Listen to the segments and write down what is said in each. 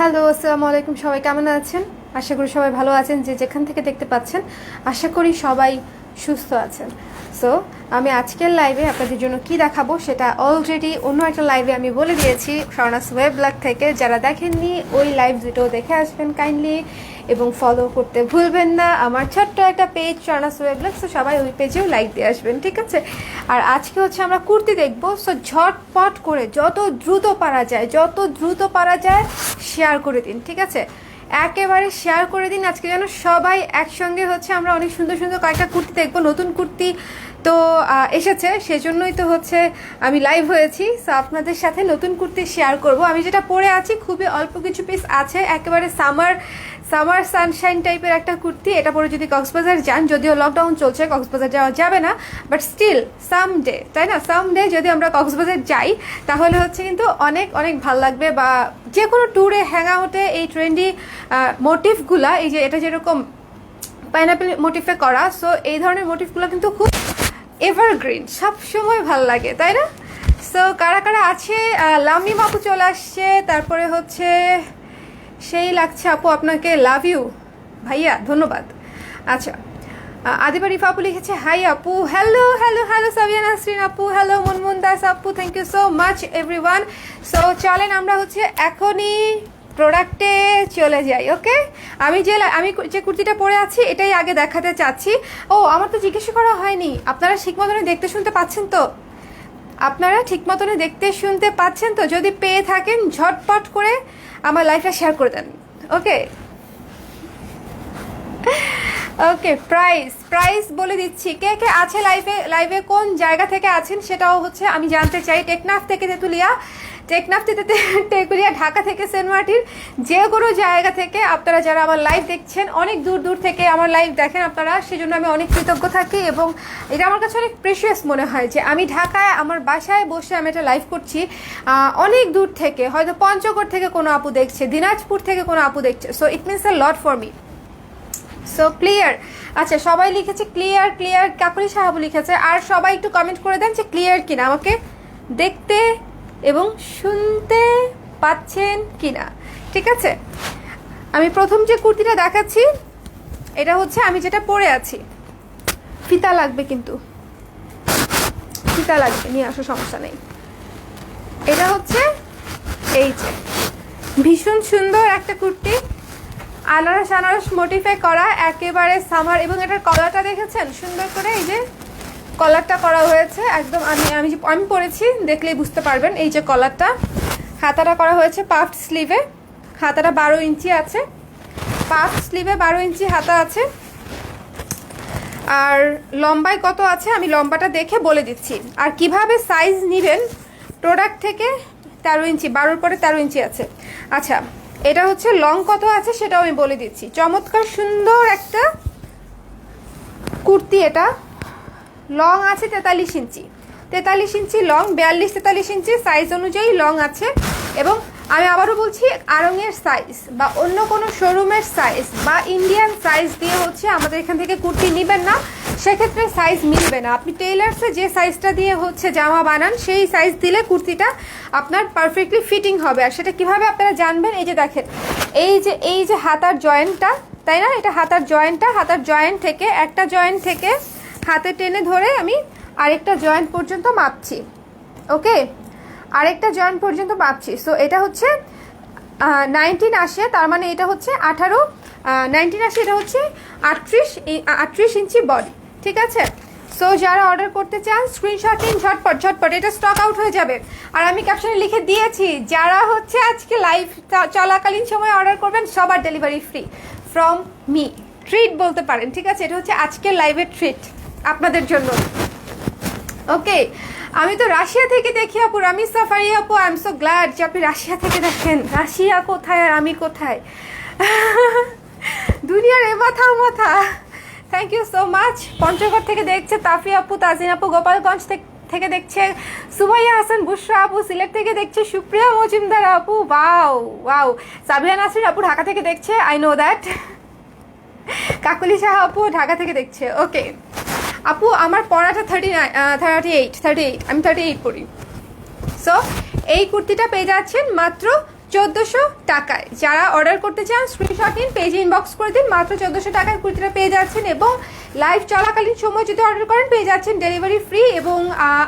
Hello, আসসালামু আলাইকুম। সবাই কেমন আছেন? আশা করি সবাই ভালো আছেন। যে যেখান থেকে দেখতে পাচ্ছেন, আশা করি সবাই সুস্থ আছেন। সো আমি আজকের লাইভে আপনাদের জন্য কি দেখাবো সেটা অলরেডি অন্য একটা লাইভে আমি বলে দিয়েছি স্বর্ণাস ওয়েব ব্লগ থেকে। যারা দেখেননি ওই লাইভ দুটো দেখে আসবেন কাইন্ডলি, এবং ফলো করতে ভুলবেন না আমার ছোট্ট একটা পেজ স্বর্ণাস ওয়েব ব্লগ। সো সবাই ওই পেজেও লাইক দিয়ে আসবেন, ঠিক আছে? আর আজকে হচ্ছে আমরা কুর্তি দেখবো। সো ঝটপট করে যত দ্রুত পারা যায় শেয়ার করে দিন, ঠিক আছে? একেবারে শেয়ার করে দিন আজকে যেন সবাই একসঙ্গে হচ্ছে আমরা অনেক সুন্দর সুন্দর কয়েকটা কুর্তি দেখবো। নতুন কুর্তি তো এসেছে, সেজন্যই তো হচ্ছে আমি লাইভ হয়েছি। সো আপনাদের সাথে নতুন কুর্তি শেয়ার করব। আমি যেটা পরে আছি খুবই অল্প কিছু পিস আছে, একেবারে সামার সানশাইন টাইপের একটা কুর্তি। এটা পরে যদি কক্সবাজার যান, যদিও লকডাউন চলছে কক্সবাজার যাওয়া যাবে না, বাট স্টিল সামডে, তাই না? সামডে যদি আমরা কক্সবাজার যাই তাহলে হচ্ছে কিন্তু অনেক অনেক ভাল লাগবে। বা যে কোনো ট্যুরে হ্যাং আউটে এই ট্রেন্ডি মোটিভগুলা, এই যে এটা যেরকম পাইনাপেল মোটিভে করা, সো এই ধরনের মোটিভগুলো কিন্তু খুব এভারগ্রিন, সবসময় ভাল লাগে, তাই না? সো কারা কারা আছে? লামিম আপু চলে আসছে, তারপরে হচ্ছে সেই লাগছে আপু, আপনাকে লাভ ইউ ভাইয়া, ধন্যবাদ। আচ্ছা, আদিবা রিফা আপু লিখেছে হাই আপু, hello hello hello Sabia Nasrin আপু, হ্যালো মুনমুন দাস আপু, thank you so much everyone. So চলেন আমরা হচ্ছে এখনই প্রোডাক্টে চলে যাই। ওকে, আমি যে কুর্তিটা পরে আছি এটাই আগে দেখাতে চাচ্ছি। ও, আমার তো জিজ্ঞাসা করা হয়নি, আপনারা ঠিক মতনে দেখতে শুনতে পাচ্ছেন তো? আপনারা ঠিক মতনে দেখতে শুনতে পাচ্ছেন তো? যদি পেয়ে থাকেন ঝটপট করে আমার লাইফটা শেয়ার করে দেন। ওকে ওকে, প্রাইস বলে দিচ্ছি। কে কে আছে লাইভে কোন জায়গা থেকে আছেন সেটাও হচ্ছে আমি জানতে চাই। টেকনাফ থেকে তেঁতুলিয়া, টেকুলিয়া, ঢাকা থেকে সেন্ট মার্টিন, যে কোনো জায়গা থেকে আপনারা যারা আমার লাইভ দেখছেন, অনেক দূর দূর থেকে আমার লাইভ দেখেন আপনারা, সেজন্য আমি অনেক কৃতজ্ঞ থাকি। এবং এটা আমার কাছে অনেক প্রেশিয়াস মনে হয় যে আমি ঢাকায় আমার বাসায় বসে আমি এটা লাইভ করছি। অনেক দূর থেকে, হয়তো পঞ্চগড় থেকে কোনো আপু দেখছে, দিনাজপুর থেকে কোনো আপু দেখছে। So it means a lot for me. So clear? আচ্ছা, সবাই লিখেছে ক্লিয়ার। কাকুলি সাহাবু লিখেছে। আর সবাই একটু কমেন্ট করে দেন যে ক্লিয়ার কিনা, আমাকে দেখতে এবং শুনতে পাচ্ছেন কিনা, ঠিক আছে? আমি প্রথম যে কুর্তিটা দেখাচ্ছি এটা হচ্ছে আমি যেটা পরে আছি। ফিতা লাগবে, কিন্তু ফিতা লাগবে, নিয়ে আসো, সমস্যা নেই। এটা হচ্ছে এই যে ভীষণ সুন্দর একটা কুর্তি, আনারস মোটিফে করা, একেবারে সামার। এবং এটার কলারটা দেখেছেন সুন্দর করে, এই যে কলারটা করা হয়েছে একদম। আমি পরেছি, দেখলেই বুঝতে পারবেন। এই যে কলারটা, হাতাটা করা হয়েছে পাফড স্লিভে, হাতাটা 12 ইঞ্চি আছে, পাফড স্লিভে 12 ইঞ্চি হাতা আছে। আর লম্বায় কত আছে আমি লম্বাটা দেখে বলে দিচ্ছি। আর কিভাবে সাইজ নেবেন প্রোডাক্ট থেকে, 13 ইঞ্চি, 12-র পরে 13 ইঞ্চি আছে। আচ্ছা, এটা হচ্ছে লং কত আছে সেটাও আমি বলে দিচ্ছি। চমৎকার সুন্দর একটা কুর্তি। এটা লং আছে 43 ইঞ্চি, 43 ইঞ্চি লং, 42-43 ইঞ্চি সাইজ অনুযায়ী লং আছে। এবং আমি আবারও বলছি, আড়ংয়ের সাইজ বা অন্য কোনো শোরুমের সাইজ বা ইন্ডিয়ান সাইজ দিয়ে হচ্ছে আমাদের এখান থেকে কুর্তি নেবেন না, সেক্ষেত্রে সাইজ মিলবে না। আপনি টেইলার্সে যে সাইজটা দিয়ে হচ্ছে জামা বানান, সেই সাইজ দিলে কুর্তিটা আপনার পারফেক্টলি ফিটিং হবে। আর সেটা কিভাবে আপনারা জানবেন, এই যে দেখেন, এই যে হাতার জয়েন্টটা, তাই না? এটা হাতার জয়েন্ট থেকে, একটা জয়েন্ট থেকে হাতে টেনে ধরে আমি আরেকটা জয়েন্ট পর্যন্ত মাপছি। ওকে, আরেকটা জয়েন্ট পর্যন্ত মাপছি। সো এটা হচ্ছে 19 আসে, তার মানে এটা হচ্ছে 18, 19 আসে, এটা হচ্ছে 38 ইঞ্চি বডি, ঠিক আছে? সো যারা অর্ডার করতে চান স্ক্রিনশট নিন ঝটপট, এটা স্টক আউট হয়ে যাবে। আর আমি ক্যাপশনে লিখে দিয়েছি, যারা হচ্ছে আজকে লাইভ চলাকালীন সময় অর্ডার করবেন সবার delivery free from me. Treat বলতে পারেন, ঠিক আছে? এটা হচ্ছে আজকের লাইভের ট্রিট আপনাদের জন্য। ওকে, আমি তো রাশিয়া থেকে দেখি আপু, রামি সাফারি আপু, আই এম সো গ্ল্যাড যে আপনি রাশিয়া থেকে দেখেন। রাশিয়া কোথায় আর আমি কোথায়, দুনিয়ার এ মাথা ও মাথা। Thank you so much. Panchagarh থেকে দেখছে তাফি আপু, তাজিন আপু গোপালগঞ্জ থেকে দেখছে, সুমাইয়া হাসান, বুশরা আপু সিলেট থেকে দেখছে, সুপ্রিয়া মজুমদার আপু, ওয়াও। সাবিয়া নাসরিন আপু ঢাকা থেকে দেখছে, I know that. Kakuli Shah আপু ঢাকা থেকে দেখছে। ওকে আপু, আমার পড়াটা 38, আমি 38 পড়ি। সো এই কুর্তিটা পেয়ে যাচ্ছেন মাত্র 1400 টাকায়। যারা অর্ডার করতে চান স্ক্রিনশট নিন, পেজে ইনবক্স করে দিন, মাত্র 1400 টাকায় কুর্তিটা পেয়ে যাচ্ছেন। এবং লাইভ চলাকালীন সময় যদি অর্ডার করেন পেয়ে যাচ্ছেন ডেলিভারি ফ্রি। এবং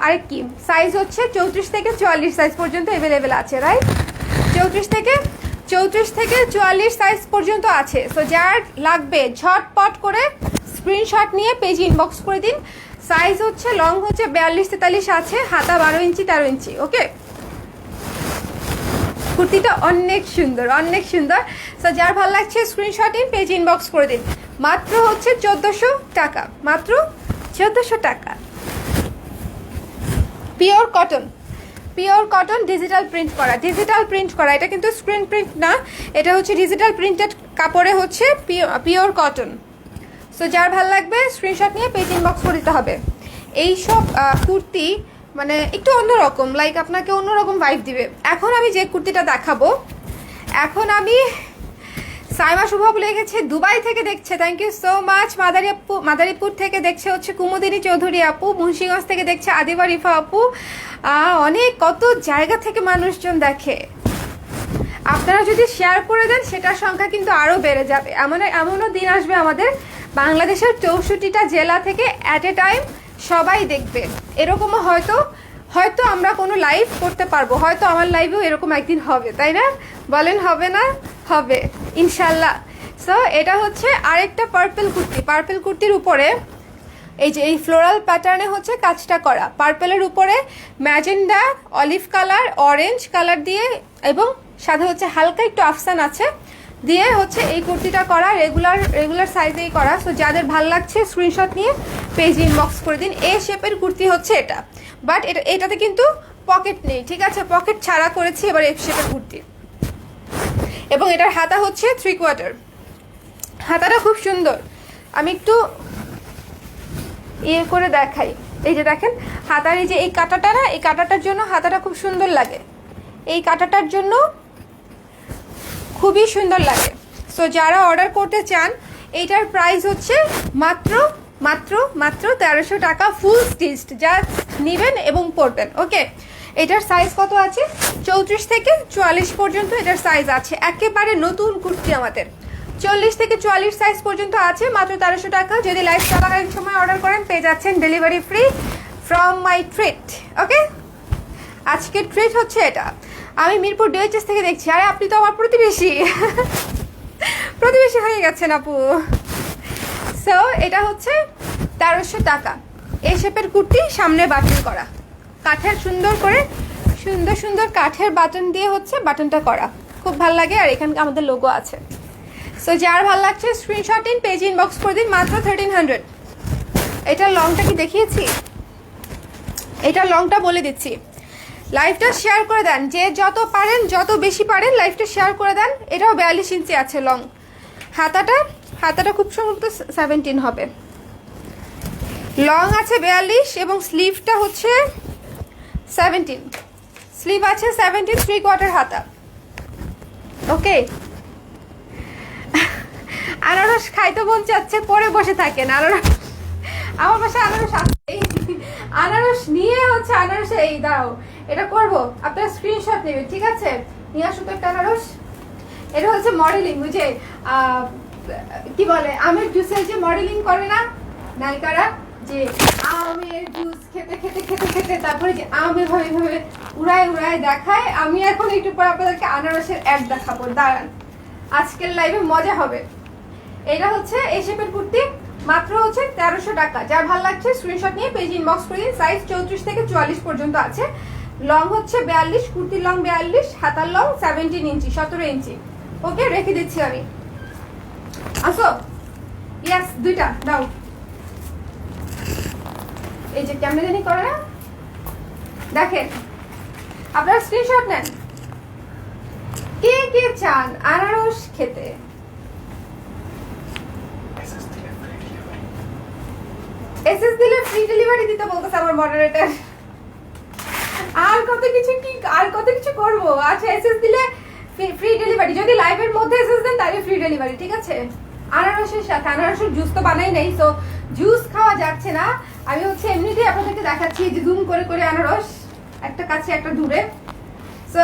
আরেকটি সাইজ হচ্ছে 34 থেকে 44 সাইজ পর্যন্ত অ্যাভেলেবেল আছে, রাইট? 34 থেকে 44 সাইজ পর্যন্ত আছে। সো যার লাগবে ঝটপট করে স্ক্রিনশট নিয়ে পেজে ইনবক্স করে দিন। সাইজ হচ্ছে লং হচ্ছে 42-43 আছে, হাতা 12 ইঞ্চি 13 ইঞ্চি। ওকে, কুর্তিটা অনেক সুন্দর, অনেক সুন্দর। সো যার ভালো লাগছে স্ক্রিনশট নিন, পেজ ইনবক্স করে দিন। মাত্র হচ্ছে 1400 টাকা, মাত্র 1400 টাকা। Pure cotton, pure cotton, digital print করা, ডিজিটাল প্রিন্ট করা। এটা কিন্তু স্ক্রিন প্রিন্ট না, এটা হচ্ছে ডিজিটাল প্রিন্টেড কাপড়ে হচ্ছে পিওর কটন। সো যার ভালো লাগবে স্ক্রিনশট নিয়ে পেজ ইনবক্স করে দিতে হবে। এইসব কুর্তি মানে একটু অন্যরকম, লাইক আপনাকে অন্যরকম ভাইব দিবে। এখন আমি যে কুর্তিটা দেখাবো, এখন আমি সাইমা শুভ লিখেছে দুবাই থেকে দেখছে, thank you so much. Madaripur থেকে দেখছে হচ্ছে কুমুদিনী চৌধুরী আপু, মুন্সিগঞ্জ থেকে দেখছে আদিবা রিফা আপু। অনেক কত জায়গা থেকে মানুষজন দেখে। আপনারা যদি শেয়ার করে দেন সেটার সংখ্যা কিন্তু আরও বেড়ে যাবে। এমনও দিন আসবে আমাদের বাংলাদেশের 64টা জেলা থেকে অ্যাট এ টাইম সবাই দেখবে। এরকমও হয়তো আমরা কোনো লাইভ করতে পারবো, হয়তো আমার লাইভেও এরকম একদিন হবে, তাই না? বলেন হবে না? হবে ইনশাল্লাহ। সো এটা হচ্ছে আরেকটা পার্পল কুর্তি। পার্পল কুর্তির উপরে এই যে এই ফ্লোরাল প্যাটার্নে হচ্ছে কাজটা করা, পার্পলের উপরে magenta, olive colour, orange colour দিয়ে এবং সাথে হচ্ছে হালকা একটু আফসান আছে দিয়ে হচ্ছে এই কুর্তিটা করা, রেগুলার সাইজেই করা। সো যাদের ভাল লাগছে স্ক্রিনশট নিয়ে পেজ ইনবক্স করে দিন। এ শেপের কুর্তি হচ্ছে এটা, বাট এটাতে কিন্তু পকেট নেই, ঠিক আছে? পকেট ছাড়া করেছি এবার এফ শেপের কুর্তি। এবং এটার হাতা হচ্ছে 3/4। হাতাটা খুব সুন্দর, আমি একটু ইয়ে করে দেখাই। এই যে দেখেন হাতার এই যে এই কাটাটা না, এই কাটাটার জন্য হাতাটা খুব সুন্দর লাগে, এই কাটাটার জন্য খুবই সুন্দর লাগে। সো যারা অর্ডার করতে চান এইটার প্রাইস হচ্ছে মাত্র 1300 টাকা, ফুল স্টিচড। যা নেবেন এবং পরবেন। ওকে, এটার সাইজ কত আছে? 34 থেকে 44 পর্যন্ত এটার সাইজ আছে। একেবারে নতুন কুর্তি আমাদের 40 থেকে 44 সাইজ পর্যন্ত আছে, মাত্র 1300 টাকা। যদি লাইভ চলাকালীন সময় অর্ডার করেন পেয়ে যাচ্ছেন delivery free from my treat. Okay, আজকের ট্রিট হচ্ছে এটা। আমি মিরপুর ডিএইচএস থেকে দেখছি। আরে আপনি তো আমার প্রতিবেশী প্রতিবেশী হয়ে গেছেন আপু। সো এটা হচ্ছে 1300 টাকা। এই শেপের কুর্তি, সামনে বাটন করা, কাঠের সুন্দর করে সুন্দর কাঠের বাটন দিয়ে হচ্ছে বাটনটা করা, খুব ভালো লাগে। আর এখানে আমাদের লোগো আছে। সো যার ভালো লাগছে স্ক্রিনশট নিন, পেজ ইনবক্স করে দিন, মাত্র 1300। এটার লংটা কি দেখিয়েছি? এটার লংটা বলে দিচ্ছি। লাইভটা শেয়ার করে দেন, যে যত পারেন, যত বেশি পারেন লাইভটা শেয়ার করে দেন। এটাও 42 ইঞ্চি আছে লং। হাতাটা খুব সম্ভবত 17 হবে। লং আছে 42 এবং স্লিভটা হচ্ছে 17। স্লিভ আছে 17, 3/4 হাতা। ওকে, আনারস খাইতে মন চাচ্ছে, পরে বসে থাকেন। আনারস আমার বাসায় আনারস আছে, আনারস নিয়ে হচ্ছে আনারসে এই দাও এটা করব। আপনারা স্ক্রিনশট নেবেন, ঠিক আছে? নিয়ে আসো তো একটা আনারস। এটা হচ্ছে মডেলিং, বুঝে কি বলে আমের জুসের যে মডেলিং করে না নায়িকারা, যে আমের জুস খেতে খেতে খেতে খেতে তারপরে যে আম এভাবে উড়ায় দেখায়। আমি এখন একটু পর আপনাদেরকে আনারসের অ্যাড দেখাবো, দাঁড়ান। আজকের লাইভে মজা হবে। এটা হচ্ছে এই শেপের কুর্তি, মাত্র হচ্ছে 1300 টাকা। যার ভালো লাগছে স্ক্রিনশট নিয়ে পেজ ইনবক্স করে দিন। সাইজ 34 থেকে 44 পর্যন্ত আছে। লং হচ্ছে 42, কুর্তির লং 42, হাতার লং 17 ইঞ্চি, 17 ইঞ্চি। ওকে, রেখে দিচ্ছি আমি। আসো, ইয়েস, দুইটা দাও। এই যে কেমনে জানি করে না, দেখেন। আপনারা স্ক্রিনশট নেন, কে চান আনারস খেতে? এসএস দিলে ফ্রি ডেলিভারি দিতে বলতেছে আমার মডারেটর। আর কত কিছু করব। আচ্ছা, এসএস দিলে ফ্রি ডেলিভারি। যদি লাইভের মধ্যে এসএস দেন তাহলে ফ্রি ডেলিভারি, ঠিক আছে? আনারসের সাথে, আনারসের জুস তো বানাই নাই, সো জুস খাওয়া যাচ্ছে না। আমি হচ্ছে এমনিতেই আপনাদেরকে দেখাচ্ছি যে জুম করে আনারস, একটা কাছে একটা দূরে। সো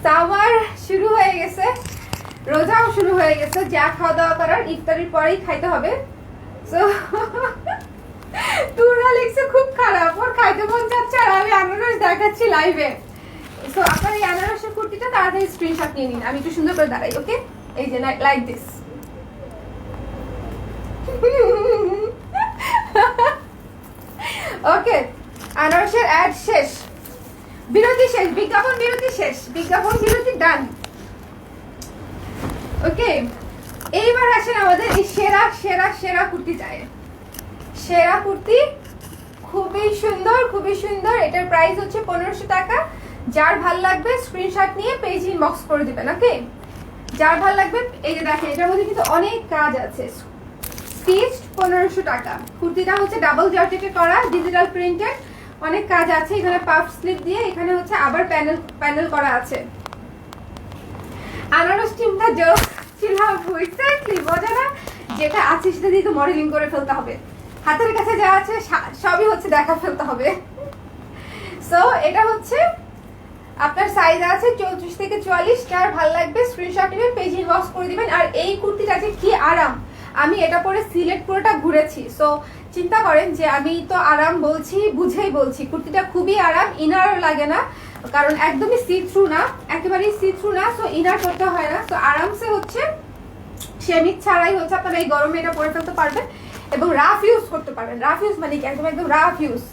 সামার শুরু হয়ে গেছে, রোজাও শুরু হয়ে গেছে, যা খাওয়া দাওয়া করার ইফতারির পরেই খাইতে হবে। সো তুরা লিখছে খুব খারাপ, ওর খাইতে মন চাচ্ছে আর আমি আনারস দেখাচ্ছি লাইভে। সো আপনার এই আনারসের কুর্তিটা তাড়াতাড়ি স্ক্রিনশট নিয়ে নিন, আমি একটু সুন্দর করে দাঁড়াই। ওকে, এই যে লাইক দিস। ওকে, আনারসের অ্যাড শেষ, বিরতি শেষ, বিজ্ঞাপন বিরতি শেষ, বিজ্ঞাপন বিরতি ডান। ওকে, এইবার আসেন আমাদের এই সেরা সেরা সেরা কুর্তি চাই। সেরা কুর্তি, খুবই সুন্দর খুবই সুন্দর। এটার প্রাইস হচ্ছে 1500 টাকা। যার ভাল লাগবে স্ক্রিনশট নিয়ে পেজ ইনবক্স করে দিবেন। ওকে, যার ভাল লাগবে। এই যে দেখেন, এটার মধ্যে কিন্তু অনেক কাজ আছে। স্টিচড 1500 টাকা। কুর্তিটা হচ্ছে ডাবল জর্জেটে করা, ডিজিটাল প্রিন্টেড, অনেক কাজ আছে। এখানে পাফ স্লিপ দিয়ে, এখানে হচ্ছে আবার প্যানেল করা আছে। আনারস টিমটা জোক ছিল, এক্স্যাক্টলি মজা না, যেটা আছে সেটা দিয়ে তো মডেলিং করে ফেলতে হবে। হাতের কাছে যা আছে সবই হচ্ছে দেখা ফেলতে হবে। সো এটা হচ্ছে আপনার সাইজ আছে 34 থেকে 44। যার ভালো লাগবে স্ক্রিনশট নেবেন, পেজ ইনবক্স করে দিবেন। আর এই কুর্তিটা যে কি আরাম, আমি এটা পরে সিলেট পুরোটা ঘুরেছি। সো চিন্তা করেন যে আমি তো আরাম বলছি, বুঝেই বলছি, কুর্তিটা খুবই আরাম, ইনারও লাগে না, কারণ একদমই সি থ্রু না, একেবারেই সি থ্রু না। সো ইনার করতে হয় না। সো আরামসে হচ্ছে সেমিক ছাড়াই হচ্ছে আপনারা এই গরমে এটা পরে ফেলতে পারবেন এবং রাফ ইউজ করতে পারবেন। রাফ ইউজ মানে কি, একদম একদম রাফ ইউজ,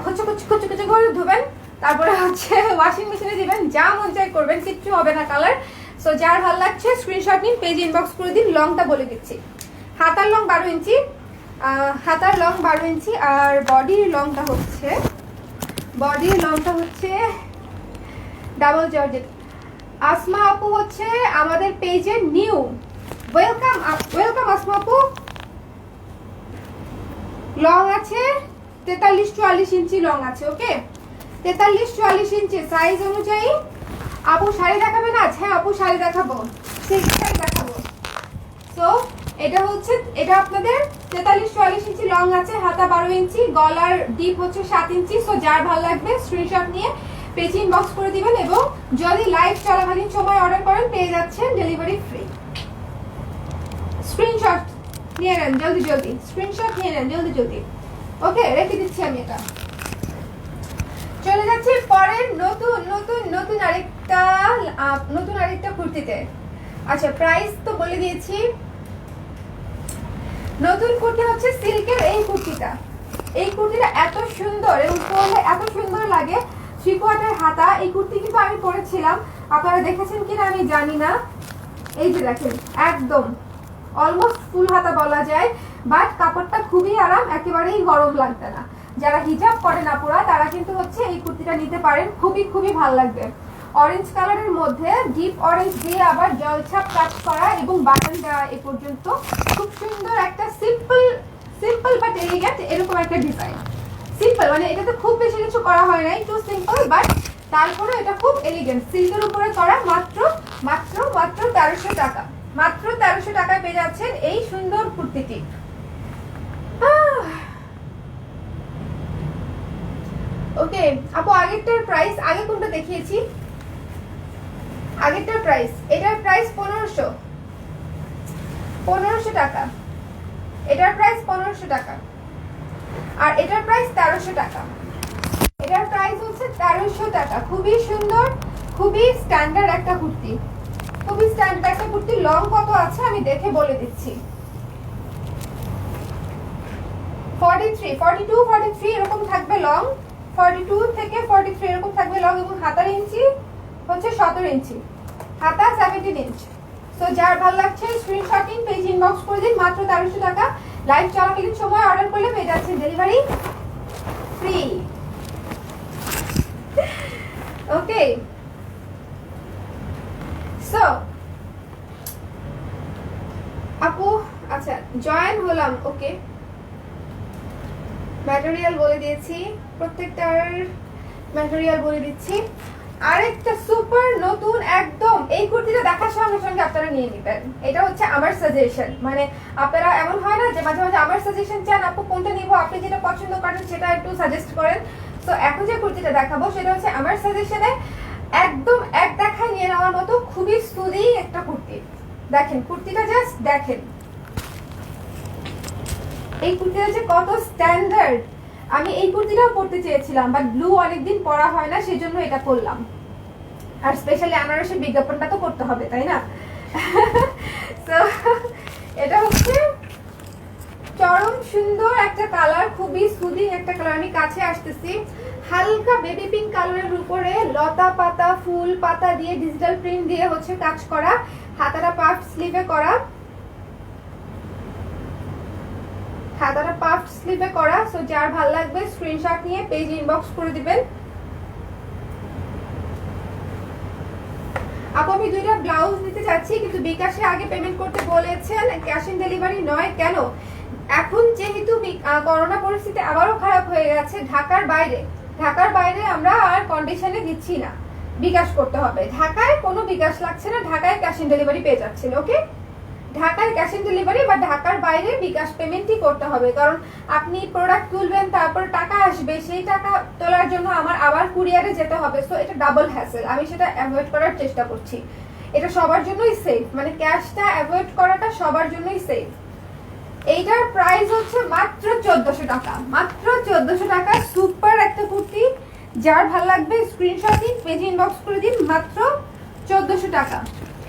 কুচু কুচু কুচু কুচু করে ধুবেন, তারপরে হচ্ছে ওয়াশিং মেশিনে দিবেন, যা মন চাই করবেন, কিচ্ছু হবে না কালার। সো যার ভালো লাগছে স্ক্রিনশট নিন, পেজ ইনবক্স করে দিন। লংটা বলে দিচ্ছি, হাতার লং 12 ইঞ্চি, হাতার লং 12 ইঞ্চি, আর বডির লংটা হচ্ছে ডাবল জর্জেট। আসমা আপু হচ্ছে আমাদের পেজে নিউ, ওয়েলকাম আসমা আপু। লং আছে 43-44 ইঞ্চি লং আছে। ওকে, 43-44 ইঞ্চি সাইজ অনুযায়ী। আপু শাড়ি দেখাবেন আজ? হ্যাঁ আপু শাড়ি দেখাবো, সিল্ক শাড়ি দেখাবো। সো এটা হচ্ছে, এটা আপনাদের 43-44 ইঞ্চি লং আছে, হাতা 12 ইঞ্চি, গলার ডিপ হচ্ছে 7 ইঞ্চি। সো যার ভালো লাগবে স্ক্রিনশট নিয়ে পেজ ইনবক্স করে দিবেন, এবং যদি লাইভ চলাকালীন সময় অর্ডার করেন পেয়ে যাচ্ছেন ডেলিভারি ফ্রি। স্ক্রিনশট নিয়ে নেন জলদি জলদি, স্ক্রিনশট নিয়ে নেন জলদি জলদি। ওকে, রেখে দিচ্ছি আমি এটা। চলে যাচ্ছি পরের নতুন আরেকটা কুর্তিতে। আচ্ছা, প্রাইস তো বলে দিয়েছি। নতুন কুর্তি হচ্ছে সিল্কের এই কুর্তিটা। এই কুর্তিটা এত সুন্দর এবং পরলে এত সুন্দর লাগে। 3/4 হাতা। এই কুর্তি কিন্তু আমি পরেছিলাম, আপনারা দেখেছেন কিনা আমি জানি না। এই যে দেখেন, একদম অলমোস্ট ফুল হাতা বলা যায়, বাট কাপড়টা খুবই আরাম, একেবারেই গরম লাগবে না। যারা হিজাব করে না পুরা, তারা কিন্তু হচ্ছে এই কুর্তিটা নিতে পারেন, খুবই খুবই ভালো লাগবে। অরেঞ্জ কালারের মধ্যে ডিপ অরেঞ্জ দিয়ে আবার জলছাপ কাজ করা এবং বাটন দেওয়া এ পর্যন্ত। খুব সুন্দর একটা সিম্পল বাট এলিগেন্ট এরকম একটা ডিজাইন। সিম্পল মানে এটাতে খুব বেশি কিছু করা হয় নাই, টু সিম্পল, বাট তারপরে এটা খুব এলিগেন্ট। সিল্কের উপরে করা, মাত্র 1300 টাকা। মাত্র 1300 টাকায় পেয়ে যাচ্ছেন এই সুন্দর কুর্তিটি। ওকে আপু, আগেরটার প্রাইস, আগে কোনটা দেখিয়েছি, আগেরটার প্রাইস, এটার প্রাইস 1500 টাকা। এটার প্রাইস 1500 টাকা, আর এটার প্রাইস 1300 টাকা। এটার প্রাইস হচ্ছে 1300 টাকা। খুবই সুন্দর, খুবই স্ট্যান্ডার্ড একটা কুর্তি, খুবই স্ট্যান্ডার্ড একটা কুর্তি। লং কত আছে আমি দেখে বলে দিচ্ছি। 43, 42, 43 এরকম থাকবে লং, 42 থেকে 43 এরকম থাকবে লং, এবং হাতার ইঞ্চি হচ্ছে 17 ইঞ্চি, হাতা 17 ইঞ্চ। সো যার ভালো লাগছে স্ক্রিনশট নিন, পেজ ইনবক্স করে দিন। মাত্র 1300 টাকা। লাইভ চলাকালীন সময় অর্ডার করলে পেয়ে যাচ্ছেন ডেলিভারি ফ্রি। ওকে, সো আপু আচ্ছা জয়েন হলাম। ওকে, ম্যাটেরিয়াল বলে দিয়েছি, প্রত্যেকটার ম্যাটেরিয়াল বলে দিচ্ছি। আরেকটা সুপার নতুন একদম, এই কুর্তিটা দেখার সঙ্গে সঙ্গে আপনারা নিয়ে নেবেন। এটা হচ্ছে আমার সাজেশন, মানে আপনারা এমন হয় না যে মাঝে মাঝে আমার সাজেশন চান, আপু কোনটা নিব, আপনি যেটা পছন্দ করেন সেটা একটু সাজেস্ট করেন। তো এখন যে কুর্তিটা দেখাবো সেটা হচ্ছে আমার সাজেশনে একদম এক দেখায় নিয়ে নেওয়ার মতো খুবই সুদি একটা কুর্তি। দেখেন কুর্তিটা, জাস্ট দেখেন এই কুর্তিটা যে কত স্ট্যান্ডার্ড। আমি এই কুর্তিটাও পরতে চেয়েছিলাম, বাট ব্লু অনেকদিন পরা হয় না, সেই জন্য এটা পরলাম। আর স্পেশালি আনারসের বিজ্ঞাপনটা তো করতে হবে, তাই না? তো এটা হচ্ছে চরম সুন্দর একটা কালার, খুবই সুদিং একটা কালার। আমি কাছে আসতেছি, হালকা বেবি পিঙ্ক কালারের উপরে লতা পাতা ফুল পাতা দিয়ে ডিজিটাল প্রিন্ট দিয়ে হচ্ছে কাজ করা, হাতাটা পাফ স্লিভে করা, হাতাটা পাফ স্লিভে করা। সো যার ভালো লাগবে স্ক্রিনশট নিয়ে পেজ ইনবক্স করে দিবেন। আপু আমি দুইটা ব্লাউজ নিতে চাচ্ছি, কিন্তু বিকাশে আগে পেমেন্ট করতে বলেছেন, ক্যাশ অন ডেলিভারি নয় কেন? এখন যেহেতু করোনা পরিস্থিতি আবারও খারাপ হয়ে গেছে, ঢাকার বাইরে আমরা আর কন্ডিশনে দিচ্ছি না, বিকাশ করতে হবে। ঢাকায় কোনো বিকাশ লাগছে না, ঢাকায় ক্যাশ অন ডেলিভারি পেয়ে যাচ্ছেন। ওকে, ঢাকায় ক্যাশ অন ডেলিভারি বা ঢাকার বাইরে বিকাশ পেমেন্টই করতে হবে, কারণ আপনি প্রোডাক্ট তুলবেন, তারপর টাকা আসবে, সেই টাকা তোলার জন্য আমার আবার কুরিয়ারে যেতে হবে। সো এটা ডাবল হ্যাসেল, আমি সেটা অ্যাভয়েড করার চেষ্টা করছি। এটা সবার জন্যই সেফ, মানে ক্যাশটা অ্যাভয়েড করাটা সবার জন্যই সেফ। এইটার প্রাইস হচ্ছে মাত্র 1400 টাকা, মাত্র 1400 টাকা। সুপার একটা কুর্তি, যার ভালো লাগবে স্ক্রিনশট দিন, পেজ ইনবক্স করে দিন, মাত্র 1400 টাকা।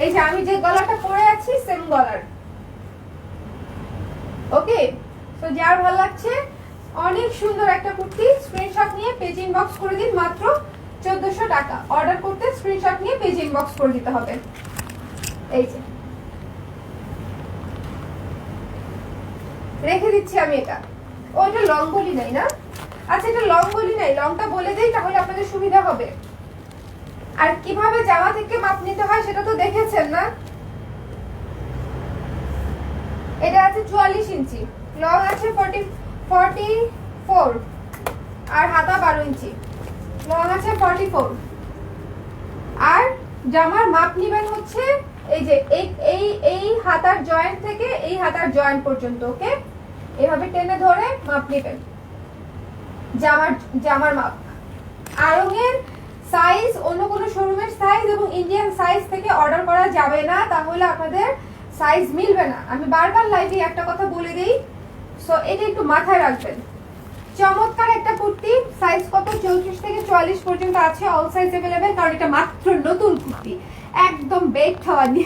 এই যে আমি যে গলাটা পরে আছি সেম গলার। ওকে, তো যার ভালো লাগছে, অনেক সুন্দর একটা কুর্তি, স্ক্রিনশট নিয়ে পেজ ইনবক্স করে দিন, মাত্র 1400 টাকা। অর্ডার করতে স্ক্রিনশট নিয়ে পেজ ইনবক্স করে দিতে হবে। এই যে রেখে দিচ্ছি আমি এটা। ওইটা লং বলি নাই না? আচ্ছা এটা লং বলি নাই, লংটা বলে দেই তাহলে আপনাদের সুবিধা হবে। আর কিভাবে জামা থেকে মাপ নিতে হয় সেটা তো দেখেছেন না? এটা আছে 44 ইঞ্চি, লং আছে 44 আর হাতা 12 ইঞ্চি, লং আছে 44। আর জামার মাপ নিবেন হচ্ছে এই যে এই হাতার জয়েন্ট থেকে এই হাতার জয়েন্ট পর্যন্ত। ওকে, এভাবে টেনে ধরে মাপ নেবেন, জামার মাপ। আড়ংয়ের সাইজ অন্য কোনো শোরুমের সাইজ এবং ইন্ডিয়ান সাইজ থেকে অর্ডার করা যাবে না, তাহলে আপনাদের সাইজ মিলবে না। আমি বারবার লাইভে একটা কথা বলে দিই, সো এটা একটু মাথায় রাখবেন। চমৎকার একটা কুর্তি, সাইজ কত? 34 থেকে 44 পর্যন্ত আছে, অল সাইজ अवेलेबल, কারণ এটা মাত্র নতুন কুর্তি, একদম বেকড হওয়ানি,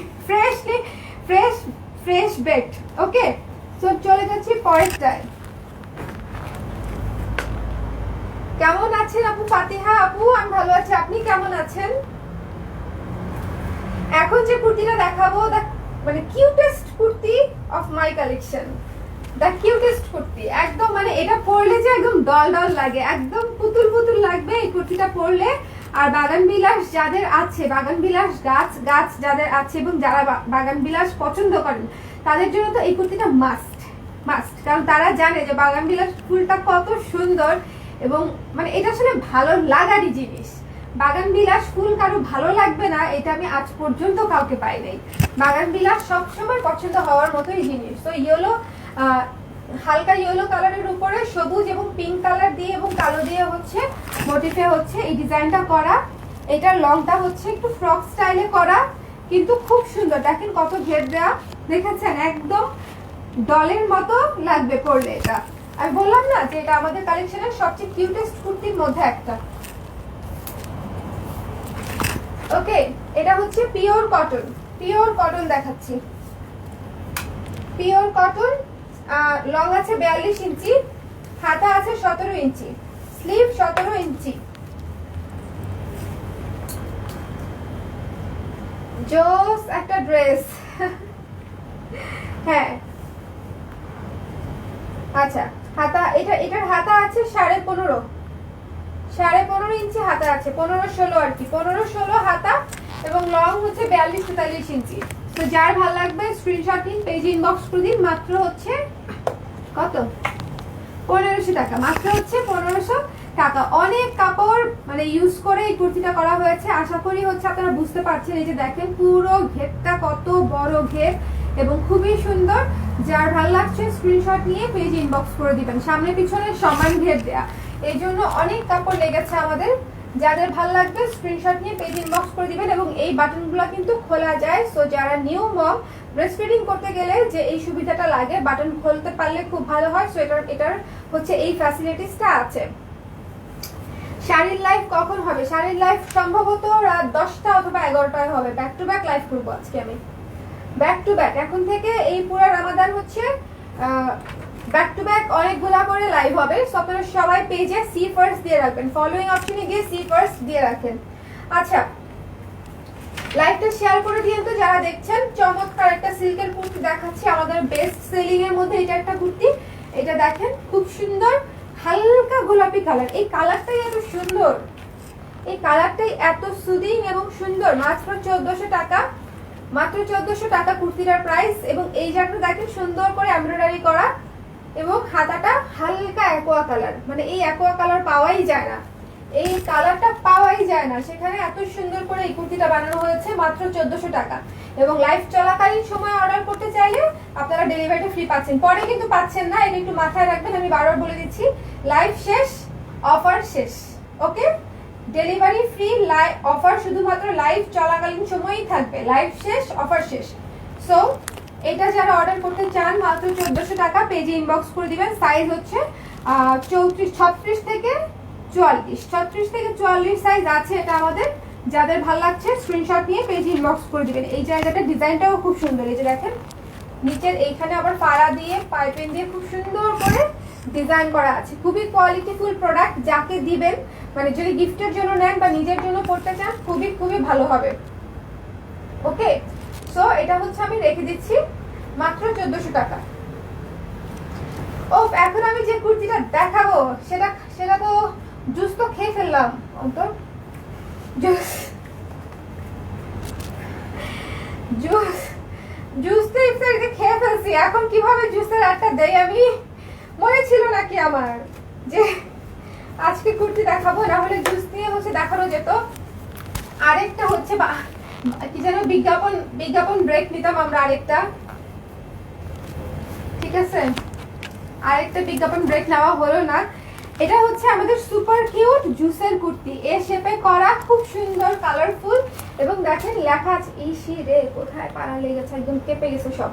ফ্রেশ বেকড। ওকে, সো চলে যাচ্ছি পরেরটায়। কেমন আছেন আপু ফাতিহা? আপু আমি ভালো আছি, আপনি কেমন আছেন? এখন যে কুর্তিটা দেখাবো, মানে cutest kurti of my collection, the cutest kurti একদম, মানে এটা পরলে যে একদম ডল ডল লাগে, একদম পুতুল পুতুল লাগবে এই কুর্তিটা পরলে। আর বাগান বিলাস যাদের আছে, বাগান বিলাস গাছ যাদের আছে এবং যারা বাগান বিলাস পছন্দ করেন, তাদের জন্য তো এই কুর্তিটা মাস্ট, কারণ তারা জানে যে বাগান বিলাস ফুলটা কত সুন্দর, এবং মানে এটা আসলে ভালো লাগারই জিনিস। বাগান বিলাস ফুল কারো ভালো লাগবে না, এটা আমি আজ পর্যন্ত কাউকে পাই নাই। বাগান বিলাস সবসময় পছন্দ হওয়ার মতোই জিনিস। তো ইয়েলো, হালকা ইয়েলো কালারের উপরে সবুজ এবং পিঙ্ক কালার দিয়ে এবং কালো দিয়ে হচ্ছে মোটিফে হচ্ছে এই ডিজাইনটা করা। এটার লংটা হচ্ছে একটু ফ্রক স্টাইলে করা, কিন্তু খুব সুন্দর। দেখেন কত ঘের দেওয়া, দেখেছেন? একদম ডলের মতো লাগবে পরলে এটা। আমি বললাম না যে এটা আমাদের কালেকশনের সবচেয়ে কিউটেস্ট কুর্তির মধ্যে একটা। ওকে, এটা হচ্ছে পিওর কটন দেখাচ্ছি, পিওর কটন। লং আছে 42 ইঞ্চি, হাতা আছে 17 ইঞ্চি, স্লিভ 17 ইঞ্চি। জোস একটা ড্রেস। হ্যাঁ, আচ্ছা হাতা, এটার হাতা আছে 15.5 ইঞ্চি হাতা আছে, 15-16 আর কি, 15-16 হাতা, এবং লং হচ্ছে 42-43 ইঞ্চি। তো যার ভালো লাগবে স্ক্রিনশট নিন, পেজ ইনবক্স করে দিন। মাত্র হচ্ছে কত? 1500 টাকা, মাত্র হচ্ছে 1500 টাকা। অনেক কাপড় মানে ইউজ করে এই কুর্তিটা করা হয়েছে, আশা করি হচ্ছে আপনারা বুঝতে পারছেন। এই যে দেখেন পুরো ঘেরটা কত বড় ঘের এবং খুবই সুন্দর। যার ভালো লাগছে স্ক্রিনশট নিয়ে পেজ ইনবক্স করে দিবেন। সামনে পিছনে সমান ঘের দেয়া, এই জন্য অনেক কাপড় লেগেছে আমাদের যাদের ভালো লাগবে স্ক্রিনশট নিয়ে পেজ ইনবক্স করে দিবেন। এবং এই বাটনগুলো কিন্তু খোলা যায়, সো যারা নিউ মম ব্রেস্ট ফিডিং করতে গেলে যে এই সুবিধাটা লাগে, বাটন খুলতে পারলে খুব ভালো হয়। সো এটার হচ্ছে এই ফ্যাসিলিটিসটা আছে। শাড়ির লাইভ কখন হবে? শাড়ির লাইভ সম্ভবত রাত 10টা অথবা 11টায় হবে। ব্যাক টু ব্যাক লাইভ করবো আজকে আমি, ব্যাক টু ব্যাক। এখন থেকে এই পুরো রামাদান হচ্ছে ব্যাক টু ব্যাক অনেকগুলা করে লাইভ হবে। সো আপনারা সবাই পেজে সি ফার্স্ট দিয়ে রাখবেন, ফলোইং অপশনে গিয়ে সি ফার্স্ট দিয়ে রাখেন। আচ্ছা, লাইভটা শেয়ার করে দিন তো যারা দেখছেন। চমৎকার একটা সিল্কের কুর্তি দেখাচ্ছি, আমাদের বেস্ট সেলিং এর মধ্যে এটা একটা কুর্তি। এটা দেখেন খুব সুন্দর হালকা গোলাপি কালার। এই কালারটাই এত সুন্দর, এই কালারটাই এত সুদিং এবং সুন্দর। মাত্র 1400 টাকা, মাত্র 1400 টাকা কুর্তিটার প্রাইস। এবং এই জায়গাটা দেখেন সুন্দর করে এমব্রয়ডারি করা এবং হাতাটা হালকা অ্যাকোয়া কালার। মানে এই অ্যাকোয়া কালার পাওয়াই যায় না, এই কালারটা পাওয়াই যায় না, সেখানে এত সুন্দর করে এই কুর্তিটা বানানো হয়েছে মাত্র 1400 টাকা। এবং লাইভ চলাকালীন সময় অর্ডার করতে চাইলে আপনারা ডেলিভারিটা ফ্রি পাচ্ছেন, পরে কিন্তু পাচ্ছেন না, এটা একটু মাথায় রাখবেন। আমি বারবার বলে দিচ্ছি, লাইভ শেষ অফার শেষ, ওকে? ডেলিভারি ফ্রি অফার শুধুমাত্র লাইভ চলাকালীন সময়ই থাকবে, লাইভ শেষ অফার শেষ। সো এটা যারা অর্ডার করতে চান মাত্র 1400 টাকা, পেজে ইনবক্স করে দিবেন। সাইজ হচ্ছে 36 থেকে 44, 36 থেকে 44 সাইজ আছে এটা আমাদের। যাদের ভালো লাগছে স্ক্রিনশট নিয়ে পেজে ইনবক্স করে দিবেন। এই জায়গাটা ডিজাইনটাও খুব সুন্দর, এই যে দেখেন নিচের এইখানে আবার পাড়া দিয়ে পাইপিং দিয়ে খুব সুন্দর করে ডিজাইন করা আছে। খুবই কোয়ালিটিফুল প্রোডাক্ট, যাকে দিবেন মানে যদি গিফটের জন্য নেন বা নিজের জন্য পড়তে চান খুবই খুবই ভালো হবে, ওকে? সো এটা হচ্ছে আমি রেখে দিচ্ছি মাত্র 1400 টাকা। ও এখন আমি যে কুর্তিটা দেখাবো সেটা তো জুস তো খেয়ে ফেললাম, অন্তর জুস জুস জুস তো ইফতারিতে খেয়ে ফেলছি। এখন কিভাবে জুসের একটা দেই আমি, মনে ছিল নাকি আমার যে আজকে কুর্তি দেখাবো, না হলে জুস দিয়ে হচ্ছে দেখানো যেত। আরেকটা হচ্ছে কি যেন বিজ্ঞাপন ব্রেক নিতাম আমরা আরেকটা, ঠিক আছে? আরেকটা বিজ্ঞাপন ব্রেক নেওয়া হলো না। এটা হচ্ছে আমাদের সুপার কিউট জুসের কুর্তি, এ শেপে করা, খুব সুন্দর কালারফুল। এবং দেখেন লেখা আছে, ইসি রে কোথায় পাড়া লেগেছে, একদম কেঁপে গেছে সব।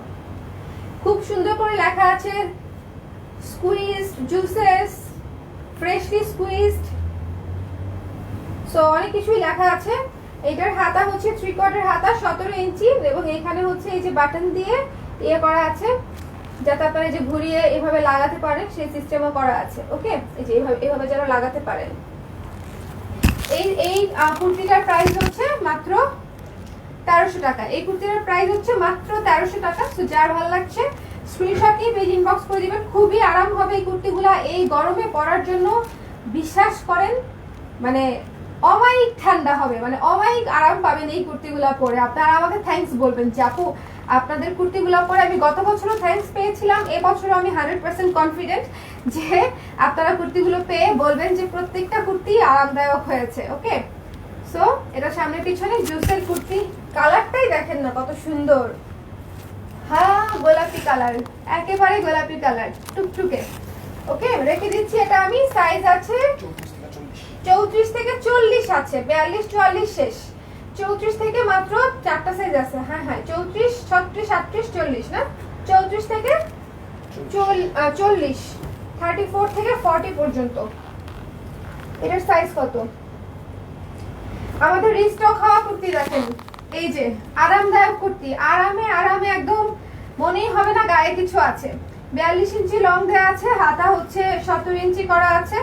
খুব সুন্দর করে লেখা আছে স্কুইজড জুসেস, ফ্রেশলি স্কুইজড। সো অনেক কিছুই লেখা আছে। এটার হাতা হচ্ছে 3/4 হাতা, 17 ইঞ্চি। এবং এখানে হচ্ছে এই যে বাটন দিয়ে ইয়ে করা আছে, যাতে আপনারা যে ঘুরিয়ে এভাবে লাগাতে পারেন সেই সিস্টেমও করা আছে, ওকে? এই যে এভাবে যেন লাগাতে পারেন। এই কুর্তিটার প্রাইস হচ্ছে মাত্র 1300 টাকা। এই কুর্তিটার প্রাইস হচ্ছে মাত্র 1300 টাকা। সো যার ভালো লাগছে স্ক্রিনশট নিয়ে পেজ ইনবক্স করে দিবেন। খুবই আরাম হবে এই কুর্তিগুলা এই গরমে পরার জন্য, বিশ্বাস করেন। মানে অমায়িক ঠান্ডা হবে, মানে অমায়িক আরাম পাবেন এই কুর্তিগুলা পরে। আপনারা আমাকে থ্যাঙ্কস বলবেন যে আপু আপনাদের কুর্তিগুলো পরে আমি গত বছরও থ্যাঙ্কস পেয়েছিলাম, এবছরও আমি 100% কনফিডেন্ট যে আপনারা কুর্তিগুলো পেয়ে বলবেন যে প্রত্যেকটা কুর্তি আরামদায়ক হয়েছে, ওকে? সো এটা সামনে পিছনে জুসের কুর্তি, কালারটাই দেখেন না কত সুন্দর, হ্যাঁ গোলাপি কালার, একেবারে গোলাপি কালার টুকটুকে, ওকে? রেখে দিচ্ছি এটা আমি। সাইজ আছে 34 থেকে 40 আছে, 42 44 শেষ। 34 থেকে মাত্র 4টা সাইজ আছে, হ্যাঁ 34 36 38 40 না, 34 থেকে 40, 34 থেকে 40 পর্যন্ত। এটার সাইজ কত? আমাদের রিস্টক হওয়া কুর্তি দেখেন, এই যে আরামদায়ক কুর্তি, আরামে একদম মনেই হবে না গায়ে কিছু আছে। 42 ইঞ্চি লং দেয়া আছে, হাতা হচ্ছে 17 ইঞ্চি করা আছে।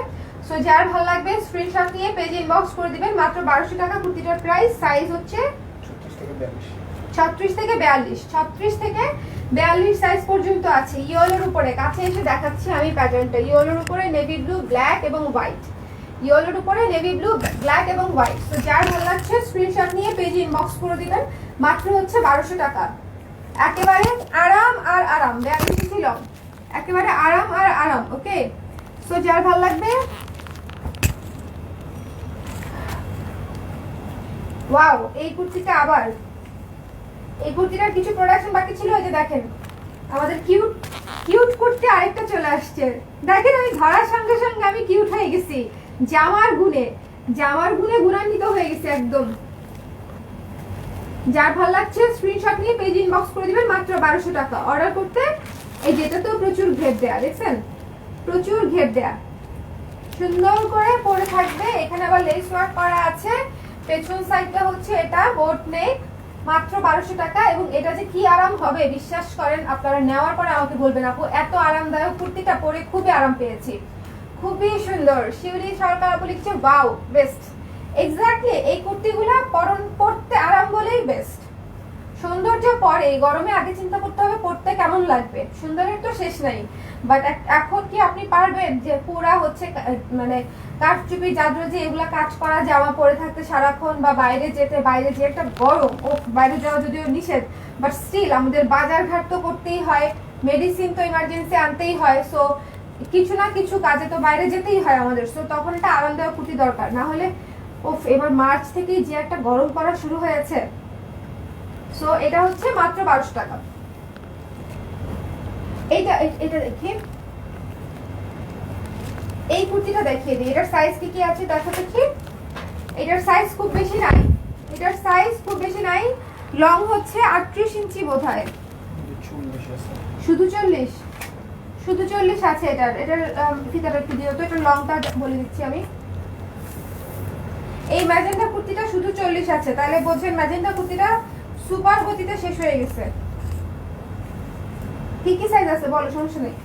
সো যার ভালো লাগবে স্ক্রিনশট নিয়ে পেজে ইনবক্স করে দিবেন। মাত্র 1200 টাকা কুর্তিটার প্রাইস। সাইজ হচ্ছে 36 থেকে 42, 36 থেকে 42 সাইজ পর্যন্ত আছে। ইয়েলোর উপরে কাছে এসে দেখাচ্ছি আমি প্যাটার্নটা। ইয়েলোর উপরে নেভি ব্লু, ব্ল্যাক এবং হোয়াইট। ইয়েলোর উপরে নেভি ব্লু, ব্ল্যাক এবং হোয়াইট। তো যার ভালো লাগছে স্ক্রিনশট নিয়ে পেজে ইনবক্স করে দিবেন। মাত্র হচ্ছে 1200 টাকা। একেবারে আরাম আর আরাম, 42 ইঞ্চি লং, একেবারে আরাম আর আরাম, ওকে? সো যার ভালো লাগবে, ওয়াও এই কুর্তিটা, আবার এই কুর্তিটার কিছু প্রোডাকশন বাকি ছিল। এই যে দেখেন আমাদের কিউট কুর্তি আরেকটা চলে আসছে। দেখেন আমি ধরার সঙ্গে সঙ্গে আমি কিউট হয়ে গেছি জামার গুণে। জামার গুণে গুণান্বিত হয়ে গেছে একদম। যার ভালো লাগছে স্ক্রিনশট নিয়ে পেজ ইনবক্স করে দিবেন, মাত্র 1200 টাকা অর্ডার করতে। এই যেটা তো প্রচুর ঘের দেয়া, দেখছেন প্রচুর ঘের দেয়া, সুন্দর করে পরে থাকবে। এখানে আবার লেস ওয়ার্ক করা আছে, পেছন সাইডটা হচ্ছে এটা বোট নেক, মাত্র 1200 টাকা। এবং এটা যে কি আরাম হবে বিশ্বাস করেন, আপনারা নেওয়ার পরে আমাকে বলবেন আপু এত আরামদায়ক কুর্তিটা পরে খুবই আরাম পেয়েছি, খুবই সুন্দর। শিউলি সরকার আপু লিখছে ওয়াও বেস্ট। এক্স্যাক্টলি এই কুর্তিগুলো পরতে আরাম বলেই বেস্ট। সৌন্দর্য পরে, গরমে আগে চিন্তা করতে হবে পরতে কেমন লাগবে, সুন্দরের তো শেষ নাই। বাট এখন কি আপনি পারবেন যে পুরা হচ্ছে মানে কাঠচুপি জাদ্রজি এগুলা কাজ করা জামা পরে থাকতে সারাক্ষণ, বা বাইরে যেতে, বাইরে যে একটা গরম, ও বাইরে যাওয়া যদিও নিষেধ বাট স্টিল আমাদের বাজার ঘাট তো করতেই হয়, মেডিসিন তো ইমার্জেন্সি আনতেই হয়, সো কিছু না কিছু কাজে তো বাইরে যেতেই হয় আমাদের। সো তখন একটা আরামদায়ক কুর্তি দরকার, না হলে ওফ এবার মার্চ থেকেই যে একটা গরম পড়া শুরু হয়েছে। সো এটা হচ্ছে মাত্র 1200 টাকা। এটা দেখি, এই কুর্তিটা দেখিয়ে দিই, এটার সাইজ কি কি আছে দেখো দেখি। এটার সাইজ খুব বেশি নাই, এটার সাইজ খুব বেশি নাই, লং হচ্ছে 38 ইঞ্চি বোধহয়, শুধু 40, শুধু 40 আছে এটার। এটার ফিতাটা একটু দিও তো, এটার লংটা বলে দিচ্ছি আমি। এই ম্যাজেন্টা কুর্তিটা শুধু 40 আছে, তাহলে বোঝেন ম্যাজেন্টা কুর্তিটা সুপার গতিতে শেষ হয়ে গেছে। কি কি সাইজ আছে বলো, সমস্যা নেই।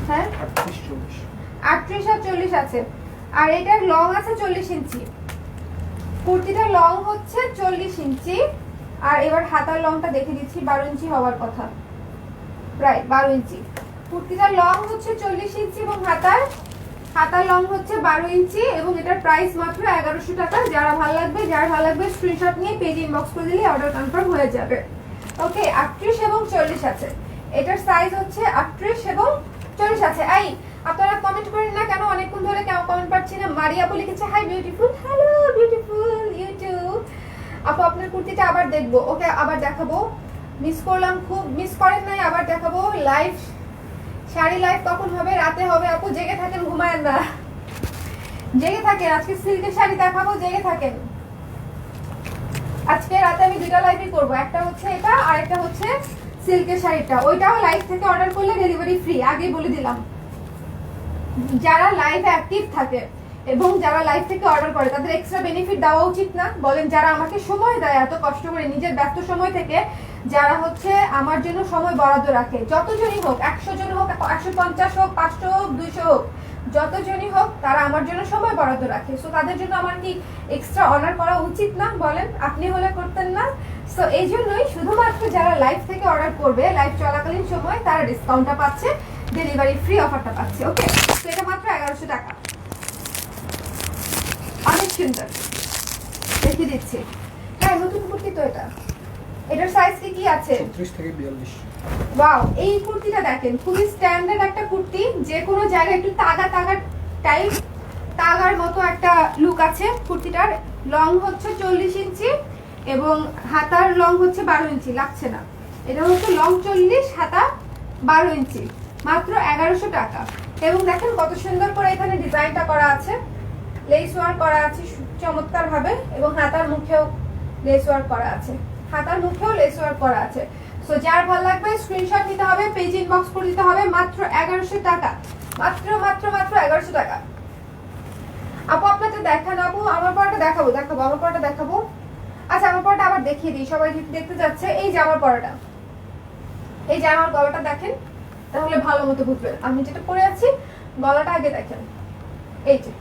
হ্যাঁ 38 আর 40 আছে, আর এটার লং আছে 40 ইঞ্চি। কুর্তিটার লং হচ্ছে 40 ইঞ্চি, আর এবার হাতার লংটা দেখে দিচ্ছি, 12 ইঞ্চি হওয়ার কথা, প্রায় 12 ইঞ্চি। কুর্তিটার লং হচ্ছে 40 ইঞ্চি এবং হাতার লং হচ্ছে 12 ইঞ্চি, এবং এটার প্রাইস মাত্র 1100 টাকা। যারা ভালো লাগবে স্ক্রিনশট নিয়ে পেজ ইনবক্স করে দিলে অর্ডার কনফার্ম হয়ে যাবে। ওকে 38 এবং 40 আছে, এটার সাইজ হচ্ছে 38 এবং 40 আছে। এই আপনারা কমেন্ট করেন না কেন, অনেকক্ষণ ধরে কেন কমেন্ট পাচ্ছি না। মারিয়া আপু লিখেছে hi beautiful, hello beautiful YouTube আপু, আপনার কুর্তিটা আবার দেখবো। ওকে আবার দেখাবো, মিস করলাম খুব, মিস করেন নাই, আবার দেখাবো। লাইভ শাড়ি লাইভ কখন হবে? রাতে হবে আপু, জেগে থাকেন, ঘুমায়েন না, জেগে থাকেন। আজকে সিল্কের শাড়ি দেখাবো, জেগে থাকেন। আজকে রাতে আমি দুটো লাইভই করবো, একটা হচ্ছে এটা আর একটা হচ্ছে সিল্কের শাড়িটা। ওইটাও লাইভ থেকে অর্ডার করলে ডেলিভারি ফ্রি, আগেই বলে দিলাম। যারা লাইভে অ্যাক্টিভ থাকে এবং যারা লাইভ থেকে অর্ডার করে তাদের এক্সট্রা বেনিফিট দেওয়া উচিত না বলেন? যারা আমাকে সময় দেয় এত কষ্ট করে নিজের ব্যস্ত সময় থেকে, যারা হচ্ছে আমার জন্য সময় বরাদ্দ রাখে, যতজনই হোক, 100 জন হোক, 150 হোক, 500 হোক, 200 হোক, যতজনই হোক, তারা আমার জন্য সময় বরাদ্দ রাখে। সো তাদের জন্য আমার কি এক্সট্রা অনার করা উচিত না বলেন? আপনি হলে করতেন না? সো এই জন্যই শুধুমাত্র যারা লাইভ থেকে অর্ডার করবে, লাইভ চলাকালীন সময় তারা ডিসকাউন্টটা পাচ্ছে, ডেলিভারি ফ্রি অফারটা পাচ্ছে। ওকে, তো এটা মাত্র 1100 টাকা, অনেক সুন্দর, দেখিয়ে দিচ্ছি। হ্যাঁ নতুন কুর্তি তো এটা। এটার সাইজ কি আছে? 36 থেকে 42। ওয়াও, এই কুর্তিটা দেখেন, খুবই স্ট্যান্ডার্ড একটা কুর্তি, যে কোনো জায়গায় একটু তাগা টাইপ, তাগার মতো একটা লুক আছে কুর্তিটার। লং হচ্ছে 40 ইঞ্চি এবং হাতার লং হচ্ছে 12 ইঞ্চি, লাগছে না, এটা হচ্ছে লং 40, হাতা 12 ইঞ্চি, মাত্র 1100 টাকা। এবং দেখেন কত সুন্দর করে এখানে ডিজাইনটা করা আছে, লেস ওয়ার্ক করা আছে চমৎকার ভাবে, এবং হাতার মুখেও লেস ওয়ার্ক করা আছে, হাতার মুখেও লেস ওয়ার্ক করা আছে। সো যার ভালো লাগবে স্ক্রিনশট নিতে হবে, পেজ ইনবক্স করে দিতে হবে, মাত্র 1100 টাকা, মাত্র 1100 টাকা। আপু আপনাদের দেখান, আপু আমার পরাটা দেখাবো, আমার পরাটা দেখাবো। আচ্ছা আমার পরাটা আবার দেখিয়ে দিই, সবাই দেখতে যাচ্ছে। এই যে আমার পরাটা, এই যে আমার গলাটা দেখেন, তাহলে ভালো মতো বুঝবেন আমি যেটা পরে আছি। গলাটা আগে দেখেন, এই যে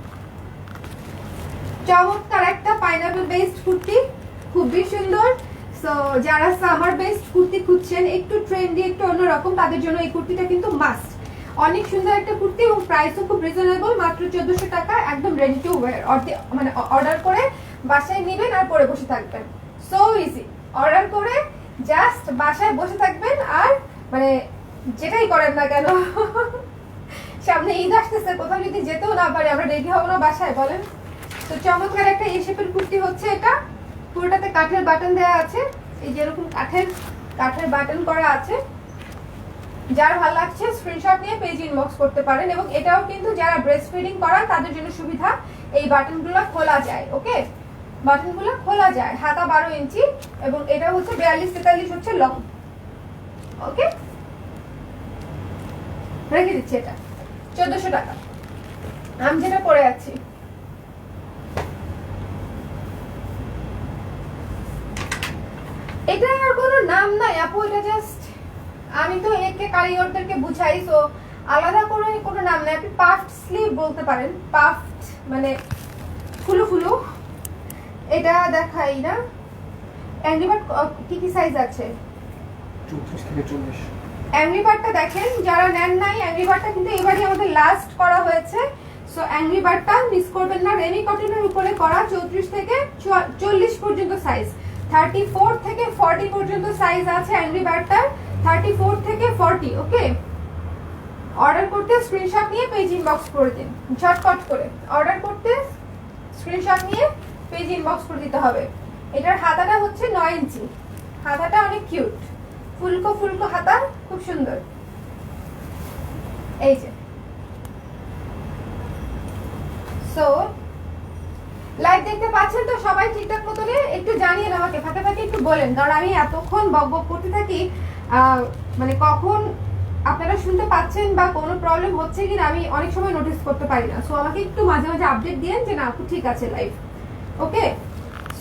চমৎকার একটা পাইনাপল বেসড কুর্তি, খুবই সুন্দর। সো যারা সামার বেসড কুর্তি খুঁজছেন, একটু ট্রেন্ডি, একটু অন্যরকম, তাদের জন্য এই কুর্তিটা কিন্তু মাস্ট। অনেক সুন্দর একটা কুর্তি এবং প্রাইসও খুব রিজনেবল, মাত্র 1400 টাকা, একদম রেডি টু ওয়্যার। মানে অর্ডার করে বাসায় নেবেন আর পরে বসে থাকবেন, সো ইজি। অর্ডার করে জাস্ট বাসায় বসে থাকবেন, আর মানে যেটাই করেন না কেন, সামনে ঈদ আসতেছে, কোথাও যদি যেতেও না পারে, আমরা রেডি হবো না বাসায় বলেন? তো চমৎকার একটা এই শেপের কুর্তি হচ্ছে এটা, পুরোটাতে কাঠের বাটন দেওয়া আছে, এই যেরকম কাঠের বাটন করা আছে, যার ভালো লাগছে স্ক্রিনশট নিয়ে পেজ ইনবক্স করতে পারেন। এবং এটাও কিন্তু যারা ব্রেস্ট ফিডিং করান তাদের জন্য সুবিধা, এই বাটনগুলো খোলা যায়। ওকে, বাটনগুলো খোলা যায়। হাতা 12 ইঞ্চি এবং এটা হচ্ছে 42-43 হচ্ছে লং। ওকে, রেখে দিচ্ছি। এটা 1400 টাকা। আমি যেটা পরে আছি এটা আর কোনো নাম নাই আপু, এটা জাস্ট আমি তো একে কারিগরদেরকে বুঝাই, সো আলাদা করে কোনো নাম নাই। আপনি পাফড স্লিভ বলতে পারেন, পাফড মানে ফুলু ফুলু। এটা দেখাই না অ্যাংরি বার্ড কি কি সাইজ আছে, 34 থেকে 40। অ্যাংরি বার্ডটা দেখেন, যারা নেন নাই অ্যাংরি বার্ডটা কিন্তু এবারই আমাদের লাস্ট করা হয়েছে। সো অ্যাংরি বার্ডটা মিস করবেন না। রেমি কটনের উপরে করা 34 থেকে 40 পর্যন্ত সাইজ, 34 থেকে 40 পর্যন্ত সাইজ আছে অ্যাংরি বার্ডটার, 34 থেকে 40। ওকে, অর্ডার করতে স্ক্রিনশট নিয়ে পেজ ইনবক্স করে দিন ঝটপট করে। অর্ডার করতে স্ক্রিনশট নিয়ে পেজ ইনবক্স করে দিতে হবে। এটার হাতাটা হচ্ছে 9 ইঞ্চি, হাতাটা অনেক কিউট, ফুলকো ফুলকো হাতা, খুব সুন্দর। এই যে সো লাইভ দেখতে পাচ্ছেন তো সবাই ঠিকঠাক মতো একটু জানিয়ে আমাকে ফাঁকে ফাঁকে একটু বলেন, কারণ আমি এতক্ষণ বক বক করতে থাকি, মানে কখন আপনারা শুনতে পাচ্ছেন বা কোনো প্রবলেম হচ্ছে কিনা আমি অনেক সময় নোটিস করতে পারি না। সো আমাকে একটু মাঝে মাঝে আপডেট দিয়েন যে না আপু ঠিক আছে লাইভ। ওকে,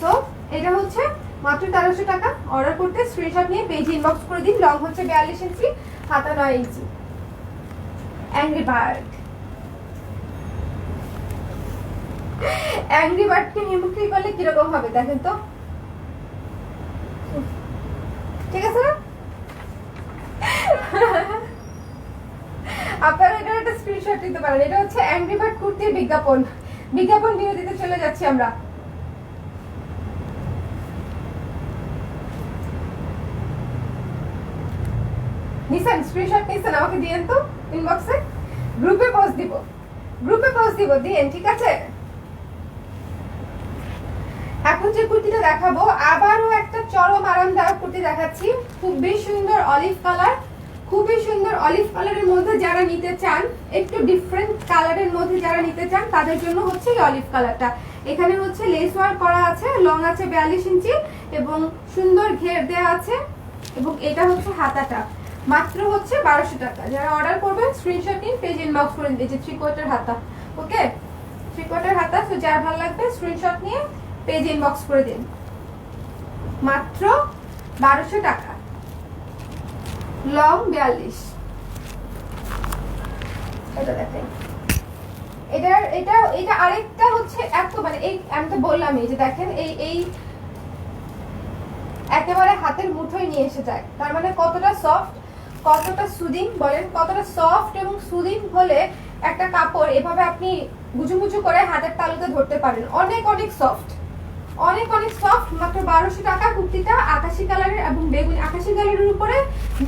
সো এটা হচ্ছে মাত্র 1300 টাকা। অর্ডার করতে স্ক্রিনশট নিয়ে পেজ ইনবক্স করে দিন। লং হচ্ছে 42 ইঞ্চি, হাতা 9 ইঞ্চি। অ্যাংরি বার্ড, অ্যাংরি বার্ডকে মিমিক্রি করলে কিরকম হবে দেখেন তো, ঠিক আছে না? আপনারা এটার একটা স্ক্রিনশট নিতে পারেন। এটা হচ্ছে অ্যাংরি বার্ড কুর্তির বিজ্ঞাপন। বিজ্ঞাপন বিরতিতে চলে যাচ্ছি আমরা। নিছেন স্ক্রিনশট নিছেন, আমাকে দিয়েন তো ইনবক্সে, গ্রুপে পোস্ট দিব, গ্রুপে পোস্ট দিব, দিয়েন ঠিক আছে। এখন যে কুর্তিটা দেখাবো আবারও একটা চরম আরামদায়ক কুর্তি দেখাচ্ছি, খুবই সুন্দর অলিভ কালার, খুবই সুন্দর অলিভ কালারের মধ্যে যারা নিতে চান, একটু ডিফারেন্ট কালারের মধ্যে যারা নিতে চান তাদের জন্য হচ্ছে এই অলিভ কালারটা। এখানে হচ্ছে লেস ওয়ার্ক করা আছে, লং আছে 42 ইঞ্চি এবং সুন্দর ঘের দেওয়া আছে। এবং এটা হচ্ছে হাতাটা, মাত্র হচ্ছে 1200 টাকা। যারা অর্ডার করবেন স্ক্রিনশট নিন, পেজ ইনবক্স করে দিন। এই যে 3/4 হাতা, ওকে 3/4 হাতা। তো যার ভালো লাগবে স্ক্রিনশট নিয়ে পেজ ইনবক্স করে দিন, মাত্র 1200 টাকা। লং 42। এটা দেখেন, এটা আরেকটা হচ্ছে এত মানে এই আমি তো বললাম এই যে দেখেন এই একেবারে হাতের মুঠোয় নিয়ে এসে যায়। তার মানে কতটা সফট, কতটা সুদিং, বলেন কতটা সফট এবং সুদিং হলে একটা কাপড় এভাবে আপনি গুজুমুজু করে হাতের তালুতে ধরতে পারেন। অনেক অনেক সফট, অনেক অনেক সফট। মাত্র 1200 টাকা। কুর্তিটা আকাশি কালারের এবং বেগুনি, আকাশি কালারের উপরে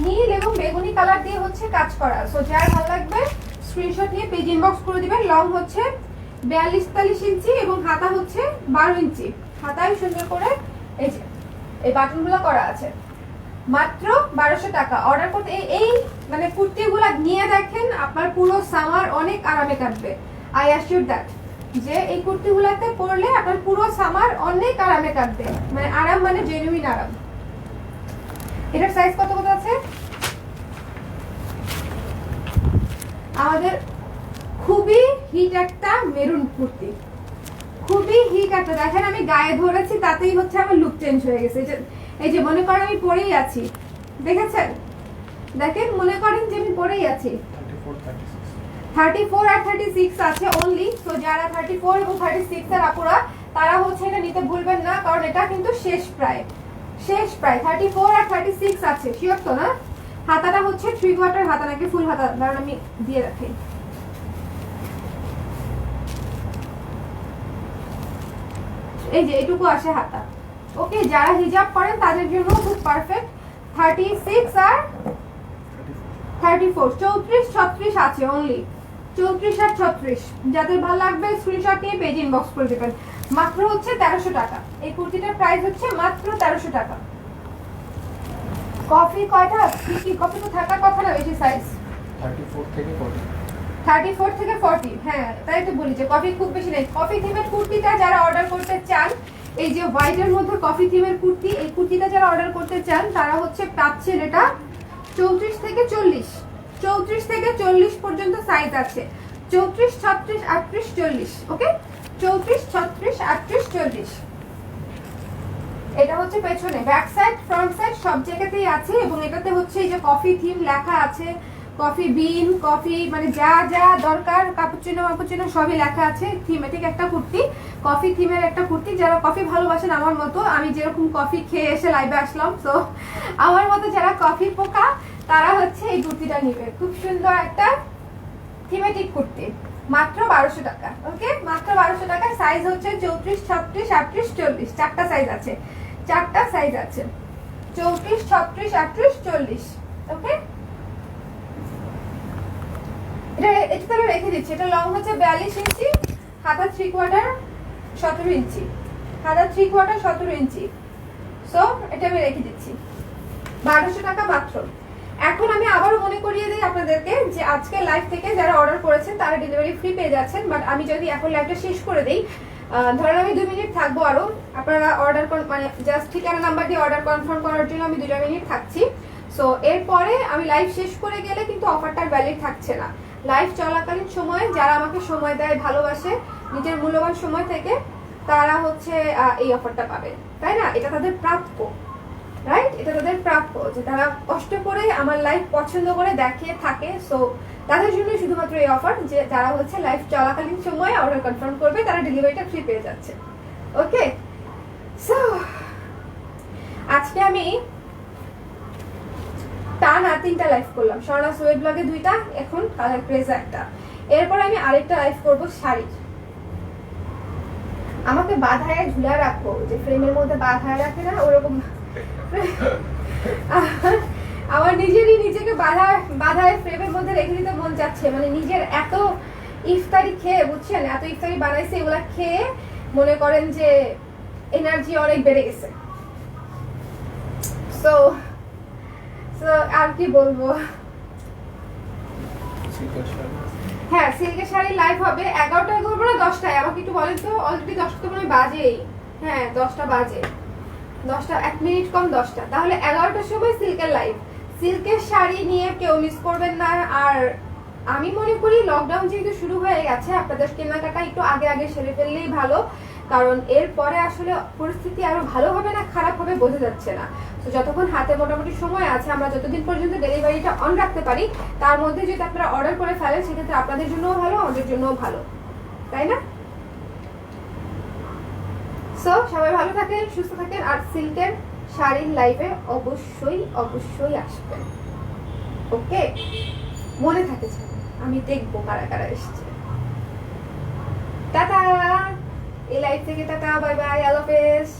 নীল এবং বেগুনি কালার দিয়ে হচ্ছে কাজ করা। সো যার ভালো লাগবে স্ক্রিনশট নিয়ে পেজ ইনবক্স করে দিবেন। লং হচ্ছে 42-43 ইঞ্চি এবং হাতা হচ্ছে 12 ইঞ্চি। হাতায় সুন্দর করে এই যে এই বাটনগুলো করা আছে। মাত্র 1200 টাকা। অর্ডার করতে এই মানে কুর্তিগুলো নিয়ে দেখেন, আপনার পুরো সামার অনেক আরামে কাটবে। আই অ্যাসিউর দ্যাট যে এই কুর্তিগুলোতে পরলে আপনার পুরো সামার অনেক আরামে কাটবে। মানে আরাম মানে জেনুইন আরাম। এটার সাইজ কত কত আছে? আমাদের খুবই হিট একটা মেরুন কুর্তি, খুবই হিট একটা। দেখেন আমি গায়ে ধরেছি তাতেই হচ্ছে আমার লুক চেঞ্জ হয়ে গেছে। এই যে মনে করেন আমি পরেই আছি, দেখেছেন? দেখেন মনে করেন যে আমি পরেই আছি। 34 আর 36 আছে অনলি। তো যারা 34 এবং 36 এর আপুরা তারা হচ্ছে এটা নিতে ভুলবেন না, কারণ এটা কিন্তু শেষ প্রায়, শেষ প্রায়। 34 আর 36 আছে, শিওর তো না? হাতাটা হচ্ছে 3/4 হাতা নাকি ফুল হাতা, কারণ আমি দিয়ে রাখি। এই যে এটুকু আসে হাতা। ওকে, যারা হিজাব করেন তাদের জন্য খুব পারফেক্ট। 36 আর 34, 34 36 আছে অনলি, 34 আর 36। যাদের ভালো লাগবে স্ক্রিনশট নিয়ে পেজ ইনবক্স করে দেবেন। মাত্র হচ্ছে 1300 টাকা। এই কুর্তিটার প্রাইস হচ্ছে মাত্র 1300 টাকা। কফি কয়টা কি কফি তো থাকার কথা না বেশি সাইজ 34 থেকে 40। 34 থেকে 40, হ্যাঁ তাই তো বলি যে কফি খুব বেশি নেই। কফি থিমের কুর্তিটা যারা অর্ডার করতে চান, এই যে হোয়াইটের মধ্যে কফি থিমের কুর্তি, এই কুর্তিটা যারা অর্ডার করতে চান তারা হচ্ছে পাচ্ছেন এটা 34 থেকে 40, 34 থেকে 40 পর্যন্ত সাইজ আছে। 34, 36, 38, 40, ওকে, 34, 36, 38, 40। এটা হচ্ছে পেছনে, ব্যাক সাইড ফ্রন্ট সাইড সব জায়গাতেই আছে এবং এটাতে হচ্ছে এই যে কফি থিম লেখা আছে, কফি বিন, কফি মানে যা যা দরকার, কাপুচিনো মাপুচিনো সবই লেখা আছে। থিমেটিক একটা কুর্তি, কফি থিমের একটা কুর্তি। যারা কফি ভালোবাসেন আমার মতো, আমি যেরকম কফি খেয়ে এসে লাইভে আসলাম, তো আমার মতো যারা কফি পোকা তারা হচ্ছে এই কুর্তিটা নিবে। খুব সুন্দর একটা থিমেটিক কুর্তি, মাত্র 1200 টাকা। ওকে, মাত্র 1200 টাকা। সাইজ হচ্ছে 34, 36, 38, 40, চারটা সাইজ আছে, চারটা সাইজ আছে, 34, 36, 38, 40। ওকে, এটা তো আমি রেখে দিচ্ছি। এটা লং হচ্ছে 42 ইঞ্চি, হাতা 3/4 17 ইঞ্চি, হাতা 3/4 17 ইঞ্চি। সো এটা আমি রেখে দিচ্ছি 1200 টাকা মাত্র। এখন আমি আবারও মনে করিয়ে দিই আপনাদেরকে যে আজকে লাইভ থেকে যারা অর্ডার করেছেন তারা ডেলিভারি ফ্রি পেয়ে যাচ্ছেন। বাট আমি যদি এখন লাইভটা শেষ করে দিই, ধরেন আমি 2 মিনিট থাকবো আরো, আপনারা অর্ডার মানে জাস্ট ঠিকানা নাম্বার দিয়ে অর্ডার কনফার্ম করার জন্য আমি 2 মিনিট থাকছি। সো এরপরে আমি লাইভ শেষ করে গেলে কিন্তু অফারটা ভ্যালিড থাকছে না। লাইভ চলাকালীন সময়ে যারা আমাকে সময় দেয়, ভালোবাসে, নিজের মূল্যবান সময় থেকে, তারা হচ্ছে এই অফারটা পাবে, তাই না? এটা তাদের প্রাপ্য, রাইট? এটা তাদের প্রাপ্য যে তারা কষ্ট করে আমার লাইভ পছন্দ করে দেখে থাকে। সো তাদের জন্য শুধুমাত্র এই অফার যে যারা হচ্ছে লাইভ চলাকালীন সময়ে অর্ডার কনফার্ম করবে তারা ডেলিভারিটা ফ্রি পেয়ে যাচ্ছে। ওকে, সো আজকে আমি টানা 3টা লাইভ করলাম। স্বর্ণা সোয়েব ব্লগে 2টা, এখন কালার ক্রেজে একটা। এরপর আমি আরেকটা লাইভ করব শাড়ির। আমাকে বাঁধায় ঝুলায় রাখো, যে ফ্রেমের মধ্যে বাঁধায় রাখে না ওরকম। আমার নিজেকে বাঁধায় ফ্রেমের মধ্যে রেখে দিতে মন চাচ্ছে। মানে নিজের এত ইফতারি খেয়ে, বুঝছেন, এত ইফতারি বানাইছে, এগুলা খেয়ে মনে করেন যে এনার্জি অনেক বেড়ে গেছে। সো আর কি বলবো। হ্যাঁ, সিল্কের শাড়ি লাইভ হবে 11টায়, করবো না 10টায়? আমাকে একটু বলেন তো। অলরেডি 10টা তো মনে হয় বাজেই। হ্যাঁ, 10টা বাজে, 10টা 1 মিনিট কম 10টা, তাহলে 11টার সময় সিল্কের লাইভ। সিল্কের শাড়ি নিয়ে কেউ মিস করবেন না। আর আমি মনে করি লকডাউন যেহেতু শুরু হয়ে গেছে, আপনাদের কেনাকাটা একটু আগে সেরে ফেললেই ভালো, কারণ এরপরে আসলে পরিস্থিতি আরো ভালো হবে না খারাপ হবে বোঝা যাচ্ছে না। তো যতক্ষণ হাতে মোটামুটি সময় আছে, আমরা যতদিন পর্যন্ত ডেলিভারিটা অন রাখতে পারি, তার মধ্যে যদি আপনারা অর্ডার করে ফেলেন সেক্ষেত্রে আপনাদের জন্যও ভালো, আমাদের জন্যও ভালো, তাই না? সো সবাই ভালো থাকেন, সুস্থ থাকেন, আর সিল্কের শাড়ির লাইভে অবশ্যই আসবেন। ওকে, মনে থাকে যেন, আমি দেখবো কারা কারা এসছে। টাটা, এই লাইভ থেকে টাটা, বাই বাই, আল্লাহ হাফেজ।